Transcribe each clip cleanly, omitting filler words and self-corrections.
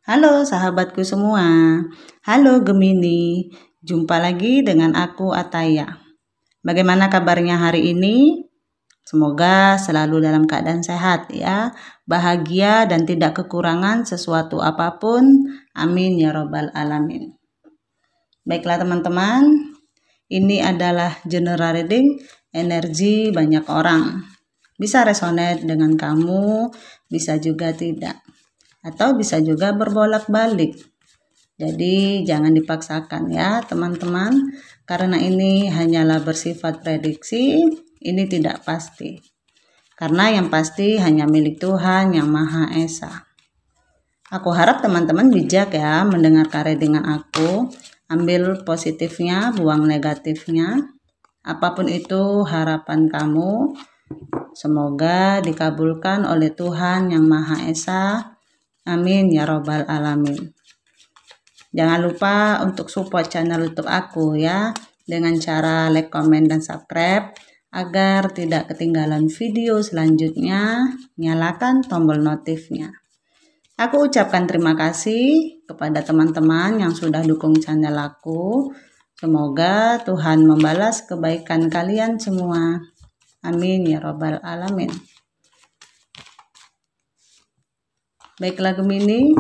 Halo sahabatku semua. Halo Gemini. Jumpa lagi dengan aku Ataya. Bagaimana kabarnya hari ini? Semoga selalu dalam keadaan sehat ya, bahagia dan tidak kekurangan sesuatu apapun. Amin ya robbal alamin. Baiklah teman-teman, ini adalah general reading energi banyak orang. Bisa resonate dengan kamu, bisa juga tidak. Atau bisa juga berbolak-balik. Jadi jangan dipaksakan ya teman-teman, karena ini hanyalah bersifat prediksi, ini tidak pasti. Karena yang pasti hanya milik Tuhan Yang Maha Esa. Aku harap teman-teman bijak ya mendengarkan readingan aku, ambil positifnya, buang negatifnya. Apapun itu harapan kamu, semoga dikabulkan oleh Tuhan Yang Maha Esa. Amin ya robbal alamin. Jangan lupa untuk support channel YouTube aku ya, dengan cara like, comment, dan subscribe agar tidak ketinggalan video selanjutnya. Nyalakan tombol notifnya. Aku ucapkan terima kasih kepada teman-teman yang sudah dukung channel aku. Semoga Tuhan membalas kebaikan kalian semua. Amin ya robbal alamin. Baiklah Gemini,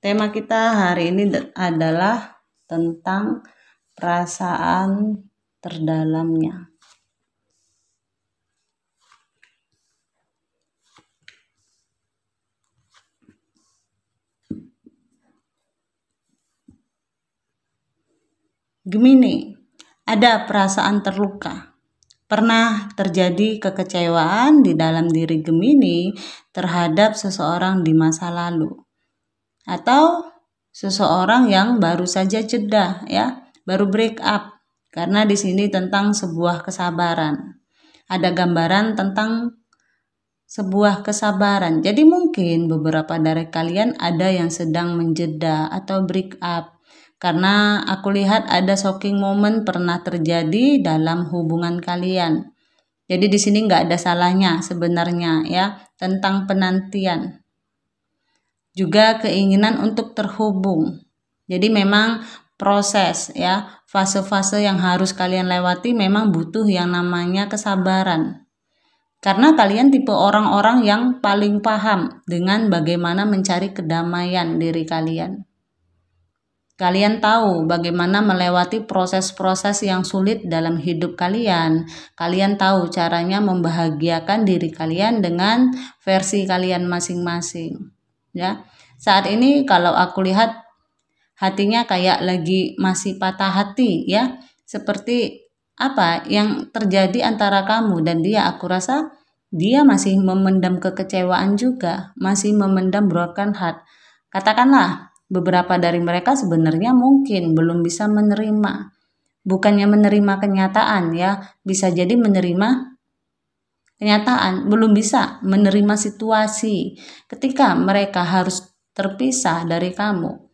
tema kita hari ini adalah tentang perasaan terdalamnya. Gemini, ada perasaan terluka. Pernah terjadi kekecewaan di dalam diri Gemini terhadap seseorang di masa lalu. Atau seseorang yang baru saja jeda ya, baru break up. Karena di sini tentang sebuah kesabaran. Ada gambaran tentang sebuah kesabaran. Jadi mungkin beberapa dari kalian ada yang sedang menjeda atau break up. Karena aku lihat ada shocking moment pernah terjadi dalam hubungan kalian. Jadi di sini nggak ada salahnya sebenarnya ya, tentang penantian. Juga keinginan untuk terhubung. Jadi memang proses ya, fase-fase yang harus kalian lewati memang butuh yang namanya kesabaran. Karena kalian tipe orang-orang yang paling paham dengan bagaimana mencari kedamaian diri kalian. Kalian tahu bagaimana melewati proses-proses yang sulit dalam hidup kalian. Kalian tahu caranya membahagiakan diri kalian dengan versi kalian masing-masing. Ya, saat ini kalau aku lihat hatinya kayak lagi masih patah hati ya. Seperti apa yang terjadi antara kamu dan dia. Aku rasa dia masih memendam kekecewaan juga, masih memendam broken heart. Katakanlah beberapa dari mereka sebenarnya mungkin belum bisa menerima. Bukannya menerima kenyataan ya, bisa jadi menerima kenyataan, belum bisa menerima situasi ketika mereka harus terpisah dari kamu.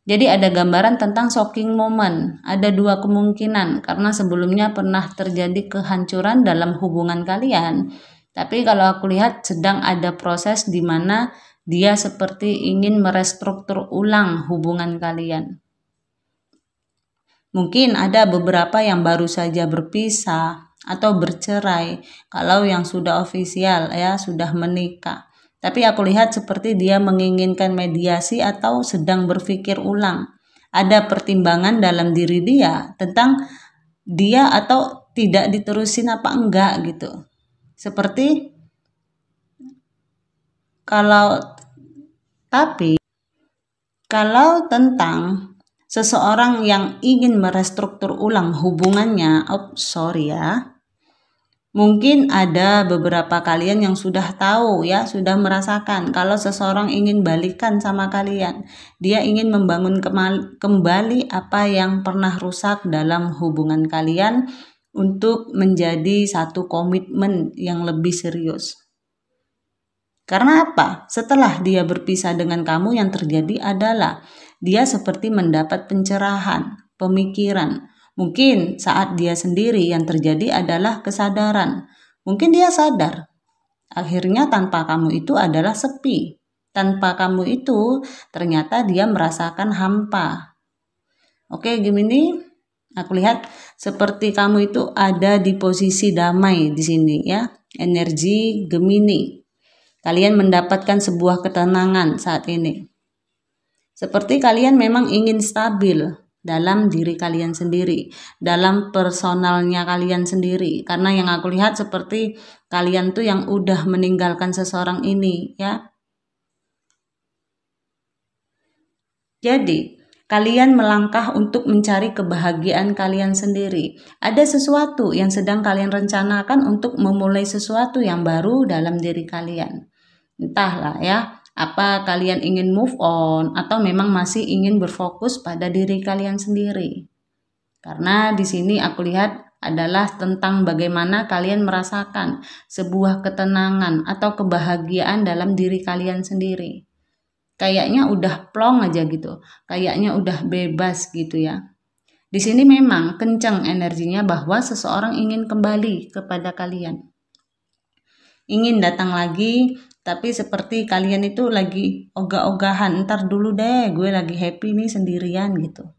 Jadi ada gambaran tentang shocking moment, ada dua kemungkinan karena sebelumnya pernah terjadi kehancuran dalam hubungan kalian. Tapi kalau aku lihat sedang ada proses di mana dia seperti ingin merestruktur ulang hubungan kalian. Mungkin ada beberapa yang baru saja berpisah atau bercerai. Kalau yang sudah ofisial ya, sudah menikah. Tapi aku lihat seperti dia menginginkan mediasi atau sedang berpikir ulang. Ada pertimbangan dalam diri dia tentang dia atau tidak diterusin apa enggak gitu. Seperti kalau tentang seseorang yang ingin merestruktur ulang hubungannya, mungkin ada beberapa kalian yang sudah tahu ya, sudah merasakan kalau seseorang ingin balikan sama kalian. Dia ingin membangun kembali apa yang pernah rusak dalam hubungan kalian untuk menjadi satu komitmen yang lebih serius. Karena apa? Setelah dia berpisah dengan kamu, yang terjadi adalah dia seperti mendapat pencerahan, pemikiran. Mungkin saat dia sendiri yang terjadi adalah kesadaran. Mungkin dia sadar, akhirnya tanpa kamu itu adalah sepi. Tanpa kamu itu, ternyata dia merasakan hampa. Oke, Gemini, aku lihat seperti kamu itu ada di posisi damai di sini ya. Energi Gemini. Kalian mendapatkan sebuah ketenangan saat ini. Seperti kalian memang ingin stabil dalam diri kalian sendiri, dalam personalnya kalian sendiri. Karena yang aku lihat seperti kalian tuh yang udah meninggalkan seseorang ini ya. Jadi, kalian melangkah untuk mencari kebahagiaan kalian sendiri. Ada sesuatu yang sedang kalian rencanakan untuk memulai sesuatu yang baru dalam diri kalian. Entahlah ya, apa kalian ingin move on atau memang masih ingin berfokus pada diri kalian sendiri. Karena di sini aku lihat adalah tentang bagaimana kalian merasakan sebuah ketenangan atau kebahagiaan dalam diri kalian sendiri. Kayaknya udah plong aja gitu, kayaknya udah bebas gitu ya. Di sini memang kencang energinya bahwa seseorang ingin kembali kepada kalian. Ingin datang lagi, tapi seperti kalian itu lagi ogah-ogahan, ntar dulu deh gue lagi happy nih sendirian gitu.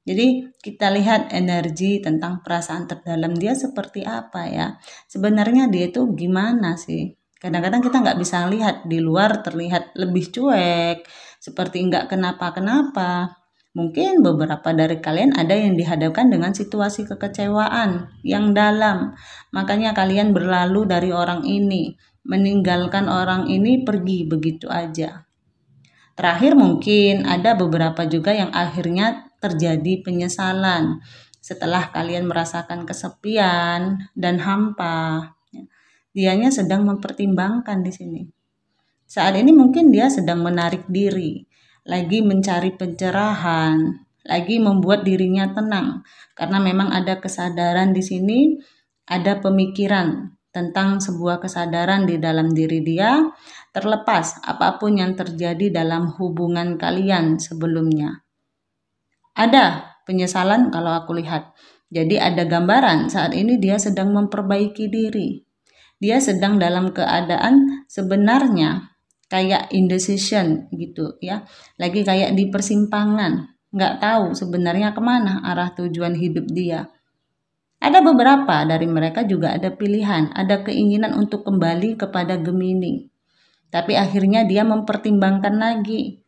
Jadi kita lihat energi tentang perasaan terdalam dia seperti apa ya. Sebenarnya dia itu gimana sih? Kadang-kadang kita nggak bisa lihat, di luar terlihat lebih cuek, seperti nggak kenapa-kenapa. Mungkin beberapa dari kalian ada yang dihadapkan dengan situasi kekecewaan yang dalam. Makanya kalian berlalu dari orang ini, meninggalkan orang ini pergi begitu aja. Terakhir mungkin ada beberapa juga yang akhirnya terjadi penyesalan setelah kalian merasakan kesepian dan hampa. Dianya sedang mempertimbangkan di sini. Saat ini mungkin dia sedang menarik diri, lagi mencari pencerahan, lagi membuat dirinya tenang. Karena memang ada kesadaran di sini, ada pemikiran tentang sebuah kesadaran di dalam diri dia, terlepas apapun yang terjadi dalam hubungan kalian sebelumnya. Ada penyesalan kalau aku lihat. Jadi ada gambaran saat ini dia sedang memperbaiki diri. Dia sedang dalam keadaan sebenarnya kayak indecision gitu ya. Lagi kayak di persimpangan. Nggak tahu sebenarnya kemana arah tujuan hidup dia. Ada beberapa dari mereka juga ada pilihan, ada keinginan untuk kembali kepada Gemini. Tapi akhirnya dia mempertimbangkan lagi.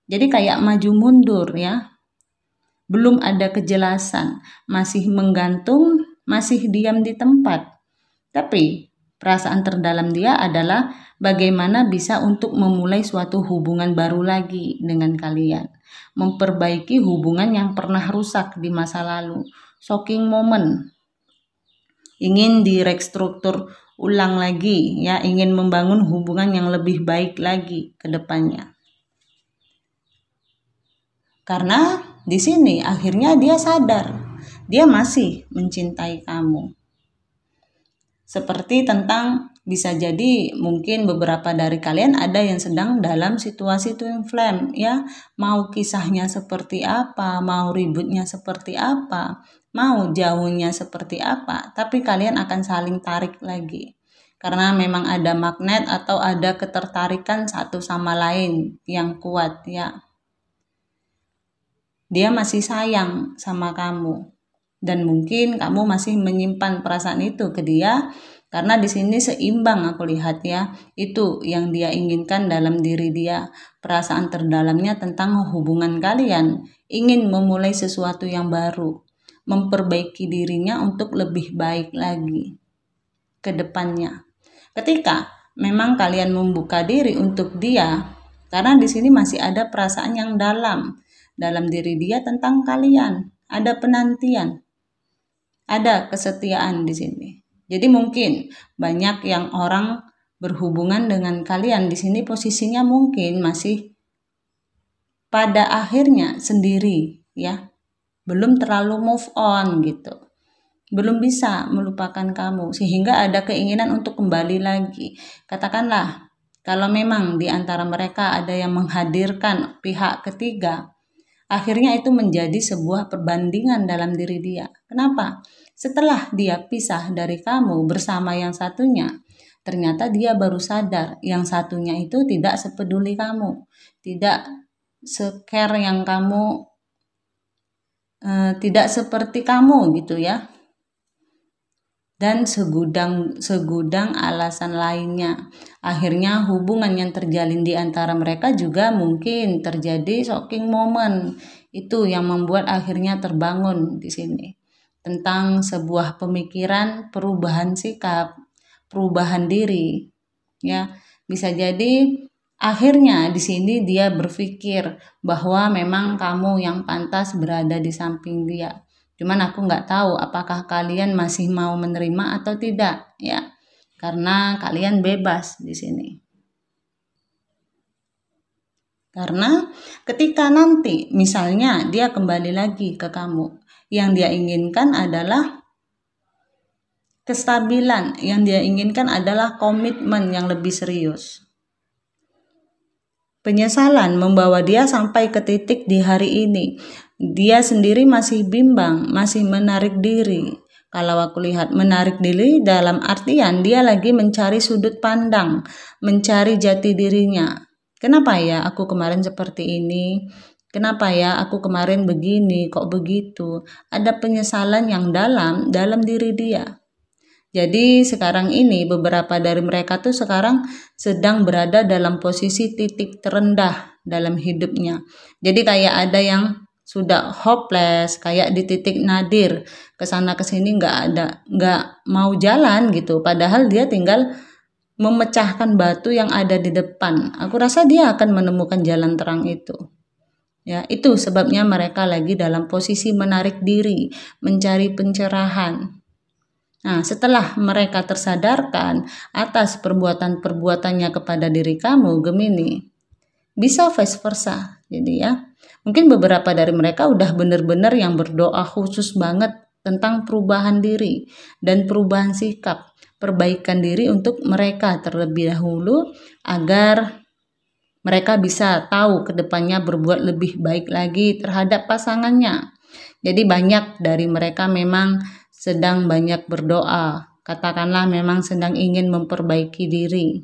Jadi kayak maju mundur ya. Belum ada kejelasan, masih menggantung, masih diam di tempat. Tapi perasaan terdalam dia adalah bagaimana bisa untuk memulai suatu hubungan baru lagi dengan kalian. Memperbaiki hubungan yang pernah rusak di masa lalu. Shocking moment. Ingin direkstruktur ulang lagi ya, ingin membangun hubungan yang lebih baik lagi ke depannya. Karena di sini akhirnya dia sadar, dia masih mencintai kamu. Seperti tentang bisa jadi mungkin beberapa dari kalian ada yang sedang dalam situasi twin flame ya, mau kisahnya seperti apa, mau ributnya seperti apa, mau jauhnya seperti apa, tapi kalian akan saling tarik lagi. Karena memang ada magnet atau ada ketertarikan satu sama lain yang kuat ya. Dia masih sayang sama kamu. Dan mungkin kamu masih menyimpan perasaan itu ke dia karena di sini seimbang aku lihat ya. Itu yang dia inginkan dalam diri dia. Perasaan terdalamnya tentang hubungan kalian, ingin memulai sesuatu yang baru, memperbaiki dirinya untuk lebih baik lagi ke depannya. Ketika memang kalian membuka diri untuk dia, karena di sini masih ada perasaan yang dalam diri dia tentang kalian, ada penantian. Ada kesetiaan di sini. Jadi mungkin banyak yang orang berhubungan dengan kalian di sini posisinya mungkin masih pada akhirnya sendiri ya. Belum terlalu move on gitu. Belum bisa melupakan kamu sehingga ada keinginan untuk kembali lagi. Katakanlah kalau memang di antara mereka ada yang menghadirkan pihak ketiga, akhirnya itu menjadi sebuah perbandingan dalam diri dia. Kenapa? Setelah dia pisah dari kamu bersama yang satunya, Ternyata dia baru sadar yang satunya itu tidak sepeduli kamu, tidak se-care yang kamu, tidak seperti kamu gitu ya. Dan segudang alasan lainnya. Akhirnya hubungan yang terjalin di antara mereka juga mungkin terjadi shocking moment. Itu yang membuat akhirnya terbangun di sini. Tentang sebuah pemikiran, perubahan sikap, perubahan diri. Ya, bisa jadi akhirnya di sini dia berpikir bahwa memang kamu yang pantas berada di samping dia. Cuman aku nggak tahu apakah kalian masih mau menerima atau tidak ya. Karena kalian bebas di sini. Karena ketika nanti misalnya dia kembali lagi ke kamu, yang dia inginkan adalah kestabilan, yang dia inginkan adalah komitmen yang lebih serius. Penyesalan membawa dia sampai ke titik di hari ini. Dia sendiri masih bimbang, masih menarik diri. Kalau aku lihat menarik diri dalam artian dia lagi mencari sudut pandang, mencari jati dirinya. Kenapa ya aku kemarin seperti ini? Kenapa ya aku kemarin begini, kok begitu? Ada penyesalan yang dalam diri dia. Jadi sekarang ini beberapa dari mereka tuh sekarang sedang berada dalam posisi titik terendah dalam hidupnya. Jadi kayak ada yang sudah hopeless, kayak di titik nadir, kesana kesini nggak mau jalan gitu. Padahal dia tinggal memecahkan batu yang ada di depan. Aku rasa dia akan menemukan jalan terang itu. Ya, itu sebabnya mereka lagi dalam posisi menarik diri, mencari pencerahan. Nah, setelah mereka tersadarkan atas perbuatan-perbuatannya kepada diri kamu, Gemini, bisa vice versa. Jadi ya, mungkin beberapa dari mereka udah benar-benar yang berdoa khusus banget tentang perubahan diri dan perubahan sikap, perbaikan diri untuk mereka terlebih dahulu agar mereka bisa tahu ke depannya berbuat lebih baik lagi terhadap pasangannya. Jadi banyak dari mereka memang sedang banyak berdoa, katakanlah memang sedang ingin memperbaiki diri.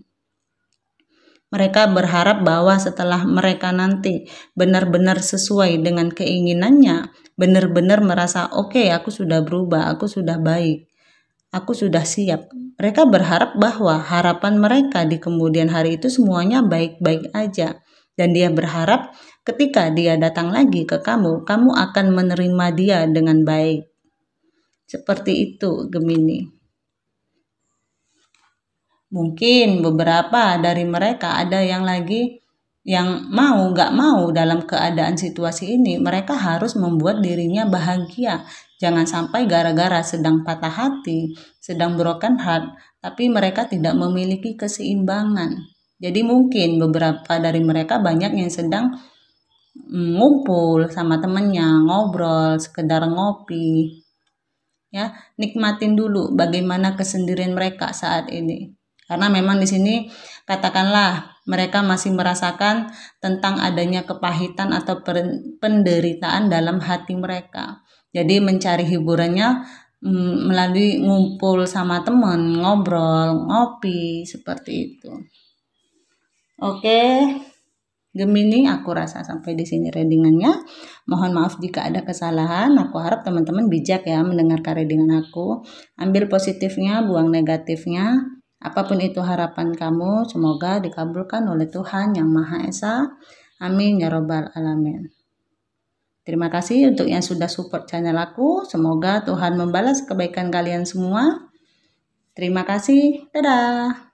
Mereka berharap bahwa setelah mereka nanti benar-benar sesuai dengan keinginannya, benar-benar merasa oke, aku sudah berubah, aku sudah baik, aku sudah siap. Mereka berharap bahwa harapan mereka di kemudian hari itu semuanya baik-baik aja. Dan dia berharap ketika dia datang lagi ke kamu, kamu akan menerima dia dengan baik. Seperti itu, Gemini. Mungkin beberapa dari mereka ada yang lagi yang mau nggak mau dalam keadaan situasi ini, mereka harus membuat dirinya bahagia. Jangan sampai gara-gara sedang patah hati, sedang broken heart, tapi mereka tidak memiliki keseimbangan. Jadi mungkin beberapa dari mereka banyak yang sedang ngumpul sama temennya, ngobrol, sekedar ngopi. Ya, nikmatin dulu bagaimana kesendirian mereka saat ini. Karena memang di sini katakanlah mereka masih merasakan tentang adanya kepahitan atau penderitaan dalam hati mereka. Jadi mencari hiburannya melalui ngumpul sama teman, ngobrol, ngopi, seperti itu. Oke. Gemini, aku rasa sampai di sini readingannya. Mohon maaf jika ada kesalahan. Aku harap teman-teman bijak ya mendengarkan readingan aku. Ambil positifnya, buang negatifnya. Apapun itu harapan kamu, semoga dikabulkan oleh Tuhan Yang Maha Esa. Amin ya robbal alamin. Terima kasih untuk yang sudah support channel aku. Semoga Tuhan membalas kebaikan kalian semua. Terima kasih. Dadah.